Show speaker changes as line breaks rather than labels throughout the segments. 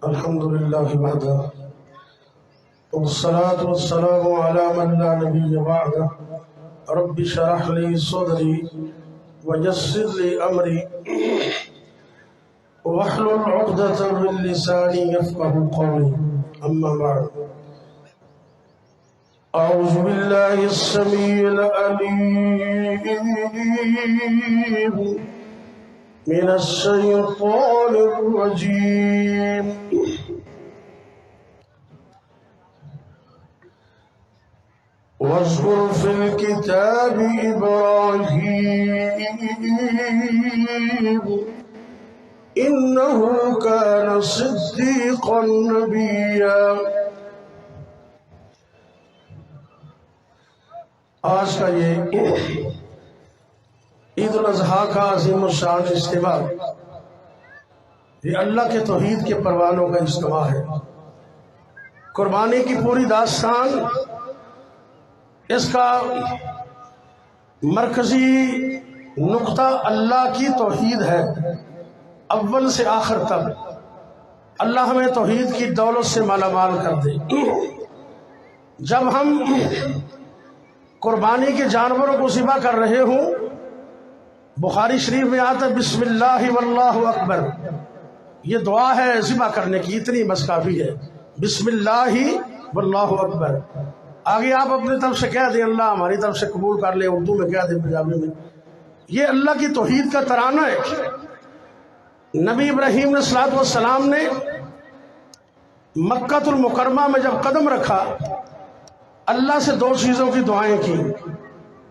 الحمد لله وحده والصلاة والسلام على من لا نبي بعده رب اشرح لي صدري ويسر لي أمري واحلل عقدة من لساني يفقه قولي أما بعد أعوذ بالله السميع العليم من الشيطان الرجيم واذكر في الكتاب إبراهيم إنه كان صديقا نبيا۔ آج کا یہ عید الاضحیٰ کا عظیم الشان اجتماع یہ اللہ کے توحید کے پروانوں کا اجتماع ہے۔ قربانی کی پوری داستان اس کا مرکزی نقطہ اللہ کی توحید ہے، اول سے آخر تک۔ اللہ ہمیں توحید کی دولت سے مالا مال کر دے۔ جب ہم قربانی کے جانوروں کو ذبح کر رہے ہوں، بخاری شریف میں آتا بسم اللہ واللہ اکبر، یہ دعا ہے ذبح کرنے کی، اتنی بس کافی ہے، بسم اللہ واللہ اکبر۔ آگے آپ اپنی طرف سے کہہ دیں اللہ ہماری طرف سے قبول کر لے، اردو میں کہہ دیں، پنجابی میں۔ یہ اللہ کی توحید کا ترانہ ہے۔ نبی ابراہیم علیہ الصلوۃ والسلام نے مکہ المکرمہ میں جب قدم رکھا، اللہ سے دو چیزوں کی دعائیں کی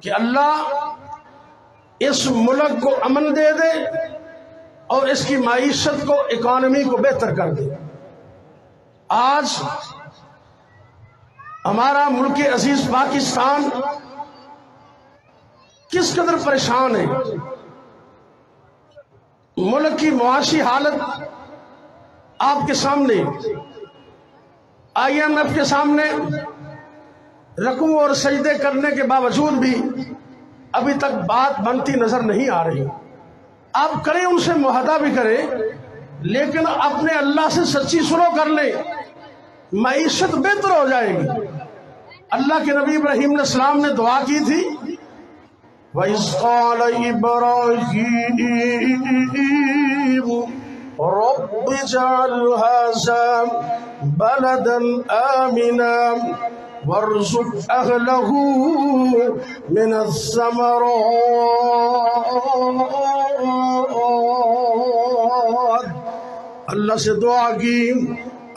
کہ اللہ اس ملک کو امن دے دے اور اس کی معیشت کو، اکانومی کو بہتر کر دے۔ آج ہمارا ملک عزیز پاکستان کس قدر پریشان ہے۔ ملک کی معاشی حالت آپ کے سامنے، IMF کے سامنے رکوع اور سجدے کرنے کے باوجود بھی ابھی تک بات بنتی نظر نہیں آ رہی۔ آپ کریں، ان سے معاہدہ بھی کریں، لیکن اپنے اللہ سے سچی سلو کر لیں، معیشت بہتر ہو جائے گی۔ اللہ کے نبی ابراہیم علیہ السلام نے دعا کی تھی، وَإِذْ قَالَ إِبْرَاهِيمُ رَبِّ اجْعَلْ هَٰذَا بَلَدًا آمِنًا وارزق أهله من الثمرات۔ اللہ سے دعا کی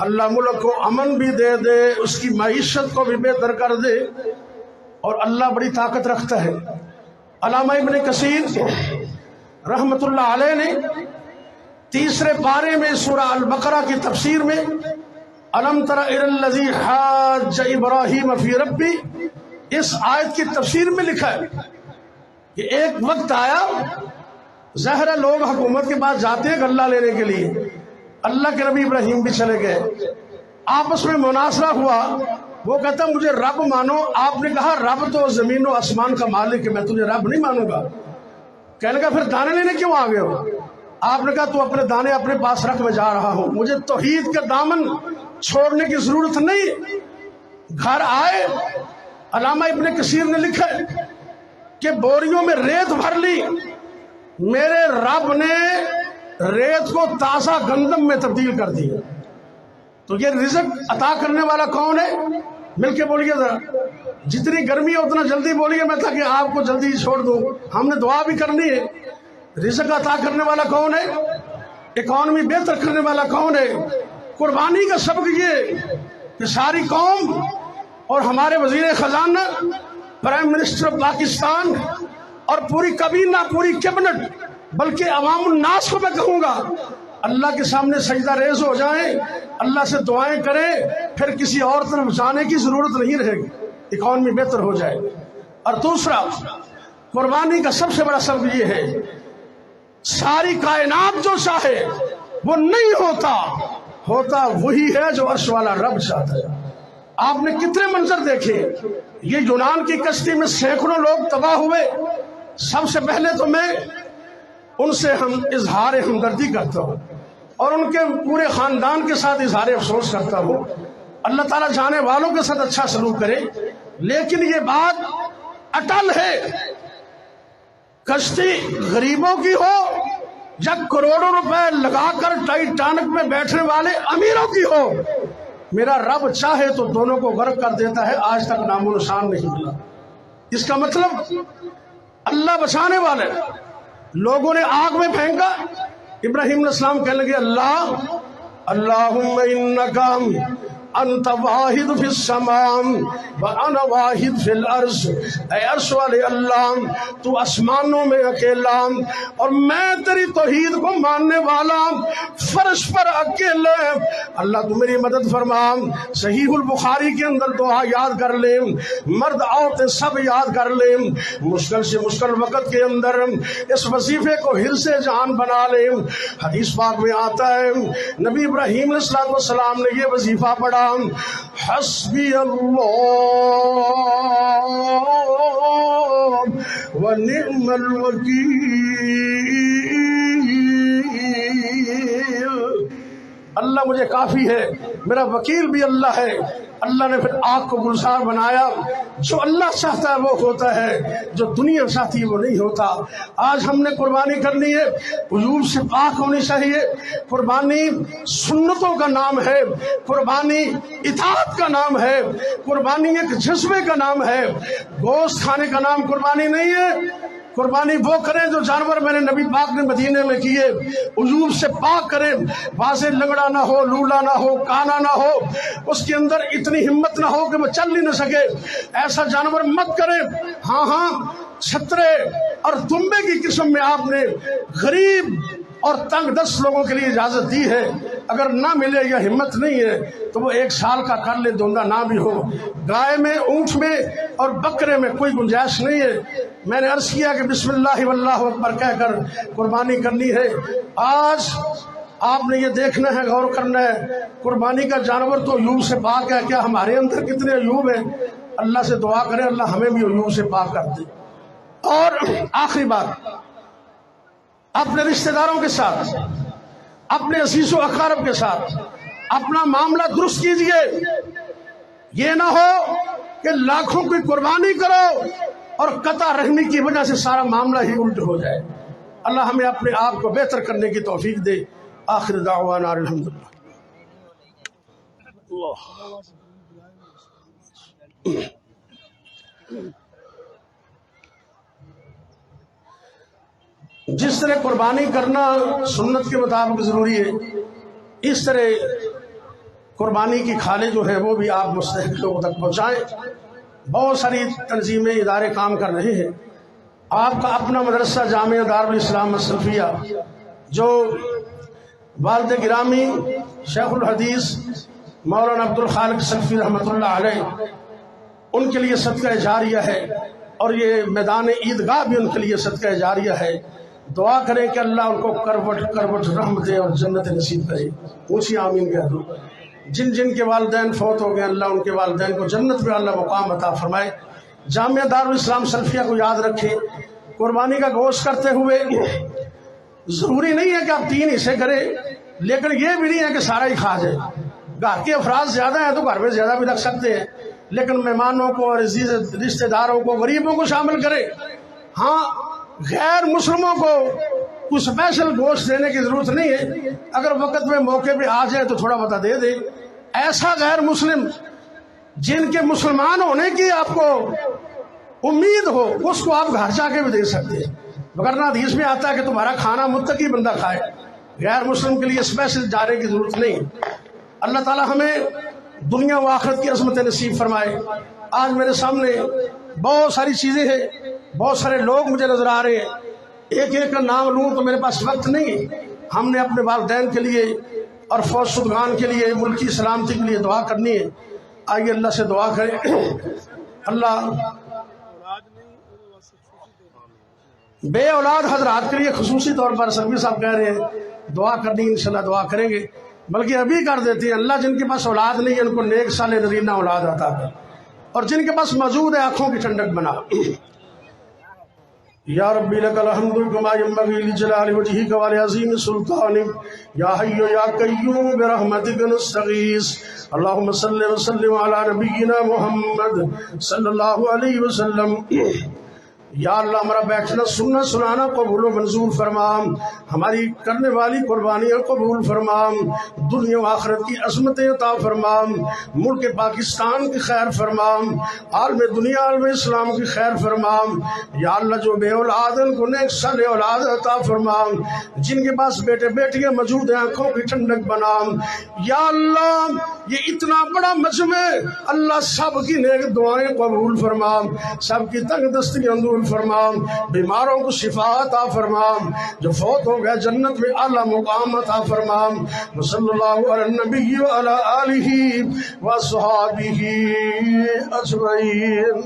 اللہ ملک کو امن بھی دے دے، اس کی معیشت کو بھی بہتر کر دے، اور اللہ بڑی طاقت رکھتا ہے۔ علامہ ابن کثیر رحمت اللہ علیہ نے تیسرے پارے میں سورہ البقرہ کی تفسیر میں الم تر الی الذی حاج ابراہیم فی ربی، اس آیت کی تفسیر میں لکھا ہے کہ ایک وقت آیا، ظاہر لوگ حکومت کے پاس جاتے ہیں غلہ لینے کے لیے، اللہ کے نبی ابراہیم بھی چلے گئے، آپس میں مناظرہ ہوا۔ وہ کہتا مجھے رب مانو، آپ نے کہا رب تو زمین و آسمان کا مالک ہے، میں تجھے رب نہیں مانوں گا۔ کہنے کا پھر دانے لینے کیوں آ گئے ہو؟ آپ نے کہا تو اپنے دانے اپنے پاس رکھ، میں جا رہا ہوں، مجھے توحید کا دامن چھوڑنے کی ضرورت نہیں۔ گھر آئے، علامہ ابن کثیر نے لکھا ہے کہ بوریوں میں ریت بھر لی، میرے رب نے ریت کو تازہ گندم میں تبدیل کر دیا۔ تو یہ رزق عطا کرنے والا کون ہے؟ مل کے بولیے ذرا، جتنی گرمی ہے اتنا جلدی بولیے، میں تاکہ آپ کو جلدی چھوڑ دوں، ہم نے دعا بھی کرنی ہے۔ رزق عطا کرنے والا کون ہے؟ اکانومی بہتر کرنے والا کون ہے؟ قربانی کا سبق یہ کہ ساری قوم اور ہمارے وزیر خزانہ، پرائم منسٹر پاکستان اور پوری کابینہ، پوری کیبنٹ، بلکہ عوام الناس کو میں کہوں گا اللہ کے سامنے سجدہ ریز ہو جائیں، اللہ سے دعائیں کریں، پھر کسی اور طرف جانے کی ضرورت نہیں رہے گی، اکانومی بہتر ہو جائے۔ اور دوسرا قربانی کا سب سے بڑا سبب یہ ہے، ساری کائنات جو چاہے وہ نہیں ہوتا، ہوتا وہی ہے جو عرش والا رب چاہتا ہے۔ آپ نے کتنے منظر دیکھے، یہ یونان کی کشتی میں سینکڑوں لوگ تباہ ہوئے۔ سب سے پہلے تو میں ان سے اظہار ہمدردی کرتا ہوں اور ان کے پورے خاندان کے ساتھ اظہار افسوس کرتا ہوں، اللہ تعالیٰ جانے والوں کے ساتھ اچھا سلوک کرے، لیکن یہ بات اٹل ہے، کشتی غریبوں کی ہو یا کروڑوں روپے لگا کر ٹائٹینک میں بیٹھنے والے امیروں کی ہو، میرا رب چاہے تو دونوں کو غرق کر دیتا ہے، آج تک نام و نشان نہیں ملا۔ اس کا مطلب اللہ بچانے والے، لوگوں نے آگ میں پھینکا، ابراہیم علیہ السلام کہنے لگے اللہ اللہم انکا انت واحد فی السماء وانا واحد فی الارض، اے عرش والے اللہ تو آسمانوں میں اکیلا اور میں تیری توحید کو ماننے والا فرش پر اکیلے، اللہ تو میری مدد فرما۔ صحیح البخاری کے اندر دعا یاد کر لیں، مرد عورتیں سب یاد کر لیں، مشکل سے مشکل وقت کے اندر اس وظیفے کو حرص جان بنا لیں۔ حدیث پاک میں آتا ہے نبی ابراہیم علیہ السلام نے یہ وظیفہ پڑھا، حسبی اللہ ونعم الوکیل، اللہ مجھے کافی ہے، میرا وکیل بھی اللہ ہے۔ اللہ نے پھر آگ کو گلزار بنایا، جو اللہ چاہتا ہے وہ ہوتا ہے، جو دنیا چاہتی ہے وہ نہیں ہوتا۔ آج ہم نے قربانی کرنی ہے، عیوب سے پاک ہونی چاہیے۔ قربانی سنتوں کا نام ہے، قربانی اطاعت کا نام ہے، قربانی ایک جذبے کا نام ہے، گوشت کھانے کا نام قربانی نہیں ہے۔ قربانی وہ کریں جو جانور میں نے نبی پاک نے مدینے میں کیے، عیوب سے پاک کریں، واضح لنگڑا نہ ہو، لولا نہ ہو، کانا نہ ہو، اس کے اندر اتنی ہمت نہ ہو کہ وہ چل ہی نہ سکے، ایسا جانور مت کریں۔ ہاں چھترے اور دمبے کی قسم میں آپ نے غریب اور تنگ دست لوگوں کے لیے اجازت دی ہے، اگر نہ ملے یا ہمت نہیں ہے تو وہ 1 سال کا کر لے، دونگا نہ بھی ہو۔ گائے میں، اونٹ میں اور بکرے میں کوئی گنجائش نہیں ہے۔ میں نے عرض کیا کہ بسم اللہ واللہ اکبر کہہ کر قربانی کرنی ہے۔ آج آپ نے یہ دیکھنا ہے، غور کرنا ہے، قربانی کا جانور تو عیوب سے پاک ہے، کیا ہمارے اندر کتنے عیوب ہیں؟ اللہ سے دعا کریں اللہ ہمیں بھی عیوب سے پاک کر دے۔ اور آخری بات، اپنے رشتہ داروں کے ساتھ، اپنے عزیز و اقارب کے ساتھ اپنا معاملہ درست کیجئے۔ یہ نہ ہو کہ لاکھوں کی قربانی کرو اور قطع رحمی کی وجہ سے سارا معاملہ ہی الٹ ہو جائے۔ اللہ ہمیں اپنے آپ کو بہتر کرنے کی توفیق دے۔ آخر دعوانا الحمدللہ۔ جس طرح قربانی کرنا سنت کے مطابق ضروری ہے، اس طرح قربانی کی کھالیں جو ہیں وہ بھی آپ مستحق لوگوں تک پہنچائیں۔ بہت ساری تنظیمیں، ادارے کام کر رہے ہیں۔ آپ کا اپنا مدرسہ جامعہ دارالاسلام السلفیہ، جو والد گرامی شیخ الحدیث مولانا عبدالخالق سلفی رحمۃ اللہ علیہ، ان کے لیے صدقہ جاریہ ہے، اور یہ میدان عیدگاہ بھی ان کے لیے صدقہ جاریہ ہے۔ دعا کریں کہ اللہ ان کو کروٹ کروٹ رحمت دے اور جنت نصیب کرے۔ اونچی آمین کہہ دو۔ جن جن کے والدین فوت ہو گئے، اللہ ان کے والدین کو جنت میں اللہ مقام عطا فرمائے۔ جامعہ دارالاسلام سلفیہ کو یاد رکھیں، قربانی کا گوشت کرتے ہوئے ضروری نہیں ہے کہ آپ 3 حصے کریں، لیکن یہ بھی نہیں ہے کہ سارا ہی کھا جائے۔ گھر کے افراد زیادہ ہیں تو گھر میں زیادہ بھی رکھ سکتے ہیں، لیکن مہمانوں کو اور عزیز رشتہ داروں کو، غریبوں کو شامل کریں۔ ہاں، غیر مسلموں کو کوئی اسپیشل گوشت دینے کی ضرورت نہیں ہے، اگر وقت میں موقع پہ آ جائے تو تھوڑا بتا دے دیں۔ ایسا غیر مسلم جن کے مسلمان ہونے کی آپ کو امید ہو، اس کو آپ گھر جا کے بھی دے سکتے ہیں، وگرنہ حدیث میں آتا ہے کہ تمہارا کھانا متقی بندہ کھائے، غیر مسلم کے لیے اسپیشل جانے کی ضرورت نہیں۔ اللہ تعالی ہمیں دنیا و آخرت کی عظمت نصیب فرمائے۔ آج میرے سامنے بہت ساری چیزیں ہیں، بہت سارے لوگ مجھے نظر آ رہے ہیں، ایک ایک کا نام لوں تو میرے پاس وقت نہیں۔ ہم نے اپنے والدین کے لیے اور فوج شدگان کے لیے، ملکی سلامتی کے لیے دعا کرنی ہے۔ آئیے اللہ سے دعا کریں۔ اللہ بے اولاد حضرات کے لیے خصوصی طور پر سروی صاحب کہہ رہے ہیں دعا کرنی، انشاءاللہ دعا کریں گے، بلکہ ابھی کر دیتے ہیں۔ اللہ جن کے پاس اولاد نہیں ہے ان کو نیک صالح نرینہ اولاد عطا کر، اور جن کے پاس موجود ہے آنکھوں کی ٹھنڈک بنا۔ یا ربی لک الحمد کما ینبغی لجلال وجہک ولعظیم سلطانک یا حی یا قیوم برحمتک نستغیث اللہم صلی وسلم علی نبینا محمد صلی اللہ علیہ وسلم۔ یا اللہ ہمارا بیٹھنا سننا سنانا قبول و منظور فرمام، ہماری کرنے والی قربانیاں قبول فرمام، دنیا و آخرت کی عظمتیں عطا فرمام، ملک پاکستان کی خیر فرمام، عالم دنیا عالم اسلام کی خیر فرمام۔ یا اللہ جو بے اولاد ان کو نیک صالح اولاد عطا فرمام، جن کے پاس بیٹے بیٹیاں موجود ہیں آنکھوں کی ٹھنڈک بنام۔ یا اللہ یہ اتنا بڑا مجمع، اللہ سب کی نیک دعائیں قبول فرمام، سب کی تنگ دستیاں دور فرمام، بیماروں کو شفا عطا فرمام، جو فوت ہو گئے جنت میں اعلیٰ مقام عطا فرمام۔ صلی اللہ علی النبی وعلی آلہ وصحابہ اجمعین۔